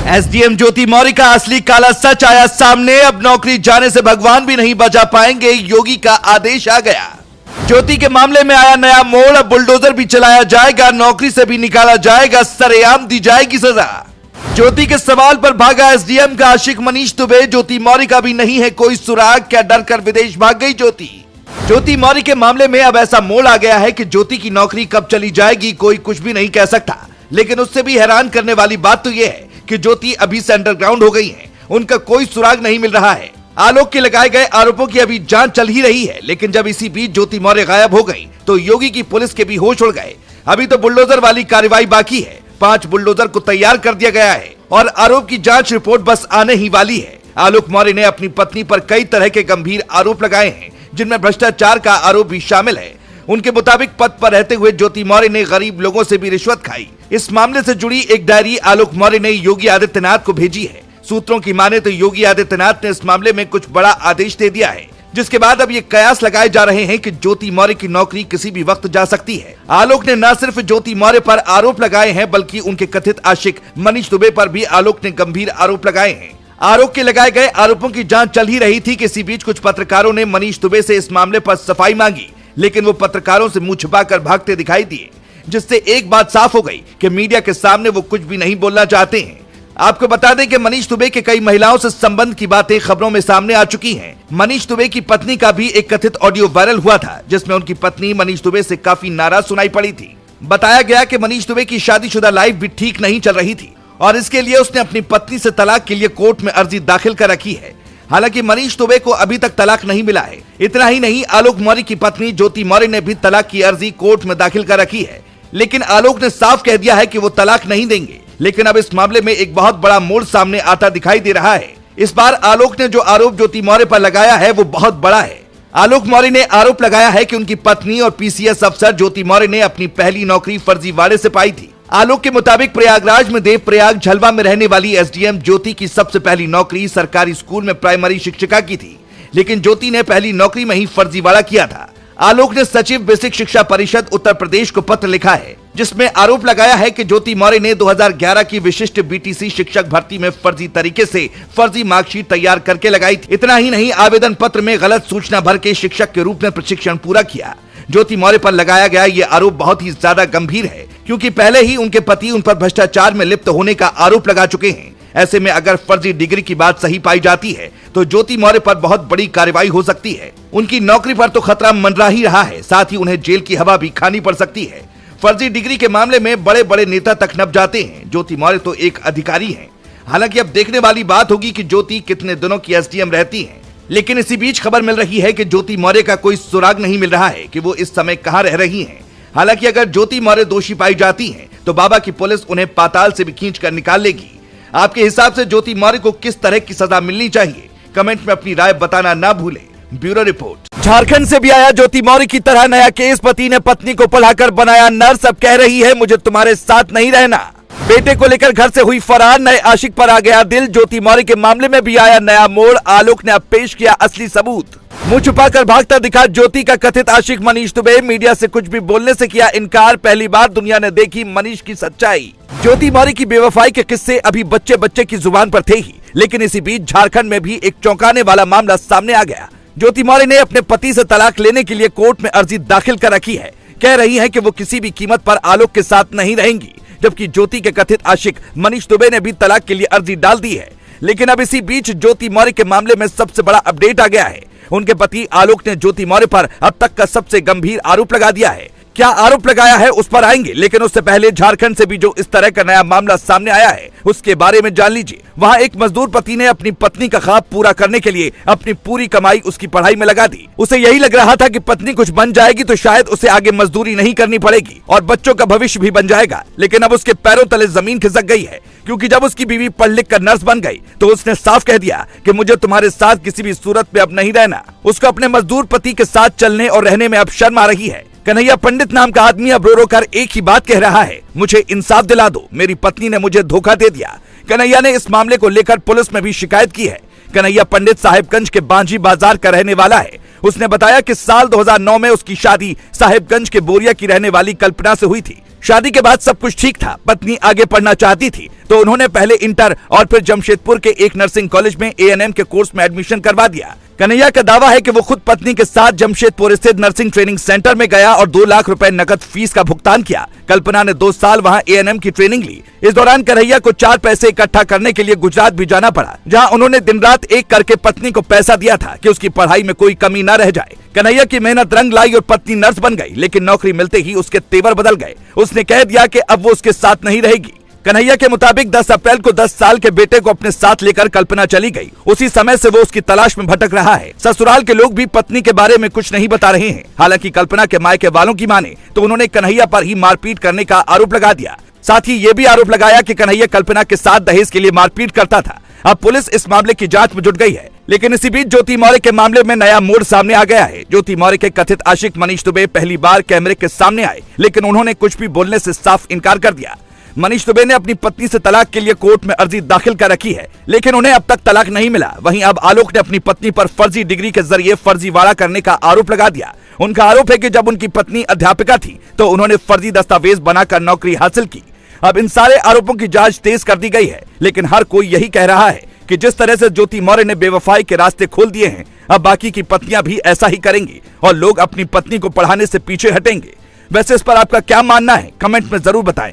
SDM ज्योति मौर्य का असली काला सच आया सामने। अब नौकरी जाने से भगवान भी नहीं बचा पाएंगे, योगी का आदेश आ गया। ज्योति के मामले में आया नया मोड़, अब बुलडोजर भी चलाया जाएगा, नौकरी से भी निकाला जाएगा, सरेआम दी जाएगी सजा। ज्योति के सवाल पर भागा एसडीएम का आशिक मनीष दुबे। ज्योति मौर्य का भी नहीं है कोई सुराग, क्या डर कर विदेश भाग गई ज्योति? ज्योति मौर्य के मामले में अब ऐसा मोड़ आ गया है कि ज्योति की नौकरी कब चली जाएगी कोई कुछ भी नहीं कह सकता। लेकिन उससे भी हैरान करने वाली बात तो यह है कि ज्योति अभी से अंडरग्राउंड हो गई हैं, उनका कोई सुराग नहीं मिल रहा है। आलोक के लगाए गए आरोपों की अभी जांच चल ही रही है, लेकिन जब इसी बीच ज्योति मौर्य गायब हो गई तो योगी की पुलिस के भी होश उड़ गए। अभी तो बुलडोजर वाली कार्रवाई बाकी है। 5 बुलडोजर को तैयार कर दिया गया है और आरोप की जांच रिपोर्ट बस आने ही वाली है। आलोक मौर्य ने अपनी पत्नी पर कई तरह के गंभीर आरोप लगाए हैं, जिनमें भ्रष्टाचार का आरोप भी शामिल है। उनके मुताबिक पद पर रहते हुए ज्योति मौर्य ने गरीब लोगों से भी रिश्वत खाई। इस मामले से जुड़ी एक डायरी आलोक मौर्य ने योगी आदित्यनाथ को भेजी है। सूत्रों की माने तो योगी आदित्यनाथ ने इस मामले में कुछ बड़ा आदेश दे दिया है, जिसके बाद अब ये कयास लगाए जा रहे हैं कि ज्योति मौर्य की नौकरी किसी भी वक्त जा सकती है। आलोक ने न सिर्फ ज्योति मौर्य पर आरोप लगाए हैं, बल्कि उनके कथित आशिक मनीष दुबे पर भी आलोक ने गंभीर आरोप लगाए हैं। आरोप के लगाए गए आरोपों की जांच चल ही रही थी कि इसी बीच कुछ पत्रकारों ने मनीष दुबे से इस मामले पर सफाई मांगी, लेकिन वो पत्रकारों से मुंह छुपाकर भागते दिखाई दिए, जिससे एक बात साफ हो गई कि मीडिया के सामने वो कुछ भी नहीं बोलना चाहते हैं। आपको बता दें कि मनीष दुबे के कई महिलाओं से संबंध की बातें खबरों में सामने आ चुकी हैं। मनीष दुबे की पत्नी का भी एक कथित ऑडियो वायरल हुआ था, जिसमें उनकी पत्नी मनीष दुबे से काफी नाराज सुनाई पड़ी थी। बताया गया कि मनीष दुबे की शादीशुदा लाइफ भी ठीक नहीं चल रही थी और इसके लिए उसने अपनी पत्नी से तलाक के लिए कोर्ट में अर्जी दाखिल कर रखी है। हालांकि मनीष दुबे को अभी तक तलाक नहीं मिला है। इतना ही नहीं, आलोक मौर्य की पत्नी ज्योति मौर्य ने भी तलाक की अर्जी कोर्ट में दाखिल कर रखी है, लेकिन आलोक ने साफ कह दिया है कि वो तलाक नहीं देंगे। लेकिन अब इस मामले में एक बहुत बड़ा मोड़ सामने आता दिखाई दे रहा है। इस बार आलोक ने जो आरोप ज्योति मौर्य पर लगाया है वो बहुत बड़ा है। आलोक मौर्य ने आरोप लगाया है कि उनकी पत्नी और पीसीएस अफसर ज्योति मौर्य ने अपनी पहली नौकरी फर्जीवाड़े से पाई थी। आलोक के मुताबिक प्रयागराज में देवप्रयाग झलवा में रहने वाली एसडीएम ज्योति की सबसे पहली नौकरी सरकारी स्कूल में प्राइमरी शिक्षिका की थी, लेकिन ज्योति ने पहली नौकरी में ही फर्जीवाड़ा किया था। आलोक ने सचिव बेसिक शिक्षा परिषद उत्तर प्रदेश को पत्र लिखा है, जिसमें आरोप लगाया है कि ज्योति मौर्य ने 2011 की विशिष्ट बीटीसी शिक्षक भर्ती में फर्जी तरीके से फर्जी मार्कशीट तैयार करके लगाई थी। इतना ही नहीं, आवेदन पत्र में गलत सूचना भर के शिक्षक के रूप में प्रशिक्षण पूरा किया। ज्योति मौर्य पर लगाया गया ये आरोप बहुत ही ज्यादा गंभीर है, क्योंकि पहले ही उनके पति उन पर भ्रष्टाचार में लिप्त होने का आरोप लगा चुके हैं। ऐसे में अगर फर्जी डिग्री की बात सही पाई जाती है तो ज्योति मौर्य पर बहुत बड़ी कार्रवाई हो सकती है। उनकी नौकरी पर तो खतरा मंडरा ही रहा है, साथ ही उन्हें जेल की हवा भी खानी पड़ सकती है। फर्जी डिग्री के मामले में बड़े बड़े नेता तक नप जाते हैं। ज्योति मौर्य तो एक अधिकारी हैं। हालांकि अब देखने वाली बात होगी कि ज्योति कितने दिनों की एसडीएम रहती हैं। लेकिन इसी बीच खबर मिल रही है कि ज्योति मौर्य का कोई सुराग नहीं मिल रहा है कि वो इस समय कहां रह रही हैं। हालांकि अगर ज्योति मौर्य दोषी पाई जाती हैं, तो बाबा की पुलिस उन्हें पाताल से भी खींच कर निकाल लेगी। आपके हिसाब से ज्योति मौर्य को किस तरह की सजा मिलनी चाहिए? कमेंट में अपनी राय बताना ना भूलें। Bureau report. झारखंड से भी आया ज्योति मौर्य की तरह नया केस। पति ने पत्नी को पढ़ाकर बनाया नर्स, अब कह रही है मुझे तुम्हारे साथ नहीं रहना। बेटे को लेकर घर से हुई फरार, नए आशिक पर आ गया दिल। ज्योति मौर्य के मामले में भी आया नया मोड़। आलोक ने अब पेश किया असली सबूत। मुंह छुपाकर भागता दिखा ज्योति का कथित आशिक मनीष दुबे। मीडिया से कुछ भी बोलने से किया इनकार। पहली बार दुनिया ने देखी मनीष की सच्चाई। ज्योति मौर्य की बेवफाई के किस्से अभी बच्चे बच्चे की जुबान पर थे ही, लेकिन इसी बीच झारखंड में भी एक चौंकाने वाला मामला सामने आ गया। ज्योति मौर्य ने अपने पति से तलाक लेने के लिए कोर्ट में अर्जी दाखिल कर रखी है। कह रही है कि वो किसी भी कीमत पर आलोक के साथ नहीं रहेंगी, जबकि ज्योति के कथित आशिक मनीष दुबे ने भी तलाक के लिए अर्जी डाल दी है। लेकिन अब इसी बीच ज्योति मौर्य के मामले में सबसे बड़ा अपडेट आ गया है। उनके पति आलोक ने ज्योति मौर्य पर अब तक का सबसे गंभीर आरोप लगा दिया है। क्या आरोप लगाया है उस पर आएंगे, लेकिन उससे पहले झारखंड से भी जो इस तरह का नया मामला सामने आया है उसके बारे में जान लीजिए। वहां एक मजदूर पति ने अपनी पत्नी का ख्वाब पूरा करने के लिए अपनी पूरी कमाई उसकी पढ़ाई में लगा दी। उसे यही लग रहा था कि पत्नी कुछ बन जाएगी तो शायद उसे आगे मजदूरी नहीं करनी पड़ेगी और बच्चों का भविष्य भी बन जाएगा। लेकिन अब उसके पैरों तले जमीन खिसक गई है, क्योंकि जब उसकी बीवी पढ़ लिख कर नर्स बन गई तो उसने साफ कह दिया कि मुझे तुम्हारे साथ किसी भी सूरत में अब नहीं रहना। उसको अपने मजदूर पति के साथ चलने और रहने में अब शर्म आ रही है। कन्हैया पंडित नाम का आदमी अब रो रो कर एक ही बात कह रहा है, मुझे इंसाफ दिला दो, मेरी पत्नी ने मुझे धोखा दे दिया। कन्हैया ने इस मामले को लेकर पुलिस में भी शिकायत की है। कन्हैया पंडित साहिबगंज के बांझी बाजार का रहने वाला है। उसने बताया कि साल 2009 में उसकी शादी साहिबगंज के बोरिया की रहने वाली कल्पना से हुई थी। शादी के बाद सब कुछ ठीक था। पत्नी आगे पढ़ना चाहती थी तो उन्होंने पहले इंटर और फिर जमशेदपुर के एक नर्सिंग कॉलेज में एएनएम के कोर्स में एडमिशन करवा दिया। कन्हैया का दावा है कि वो खुद पत्नी के साथ जमशेदपुर स्थित नर्सिंग ट्रेनिंग सेंटर में गया और 2 लाख रुपए नकद फीस का भुगतान किया। कल्पना ने 2 साल वहां एएनएम की ट्रेनिंग ली। इस दौरान कन्हैया को 4 पैसे इकट्ठा करने के लिए गुजरात भी जाना पड़ा, जहां उन्होंने दिन रात एक करके पत्नी को पैसा दिया था कि उसकी पढ़ाई में कोई कमी न रह जाए। कन्हैया की मेहनत रंग लाई और पत्नी नर्स बन गई, लेकिन नौकरी मिलते ही उसके तेवर बदल गए। उसने कह दिया कि अब वो उसके साथ नहीं रहेगी। कन्हैया के मुताबिक 10 अप्रैल को 10 साल के बेटे को अपने साथ लेकर कल्पना चली गई। उसी समय से वो उसकी तलाश में भटक रहा है। ससुराल के लोग भी पत्नी के बारे में कुछ नहीं बता रहे हैं। हालांकि कल्पना के मायके वालों की माने तो उन्होंने कन्हैया पर ही मारपीट करने का आरोप लगा दिया। साथ ही ये भी आरोप लगाया कि कन्हैया कल्पना के साथ दहेज के लिए मारपीट करता था। अब पुलिस इस मामले की जांच में जुट गई है। लेकिन इसी बीच ज्योति मौर्य के मामले में नया मोड़ सामने आ गया है। ज्योति मौर्य के कथित आशिक मनीष दुबे पहली बार कैमरे के सामने आए, लेकिन उन्होंने कुछ भी बोलने से साफ इनकार कर दिया। मनीष दुबे ने अपनी पत्नी से तलाक के लिए कोर्ट में अर्जी दाखिल कर रखी है, लेकिन उन्हें अब तक तलाक नहीं मिला। वहीं अब आलोक ने अपनी पत्नी पर फर्जी डिग्री के जरिए फर्जीवाड़ा करने का आरोप लगा दिया। उनका आरोप है कि जब उनकी पत्नी अध्यापिका थी तो उन्होंने फर्जी दस्तावेज बनाकर नौकरी हासिल की। अब इन सारे आरोपों की जांच तेज कर दी गई है, लेकिन हर कोई यही कह रहा है कि जिस तरह से ज्योति मौर्य ने बेवफाई के रास्ते खोल दिए हैं, अब बाकी की पत्नियां भी ऐसा ही करेंगी और लोग अपनी पत्नी को पढ़ाने से पीछे हटेंगे। वैसे इस पर आपका क्या मानना है, कमेंट में जरूर बताएं।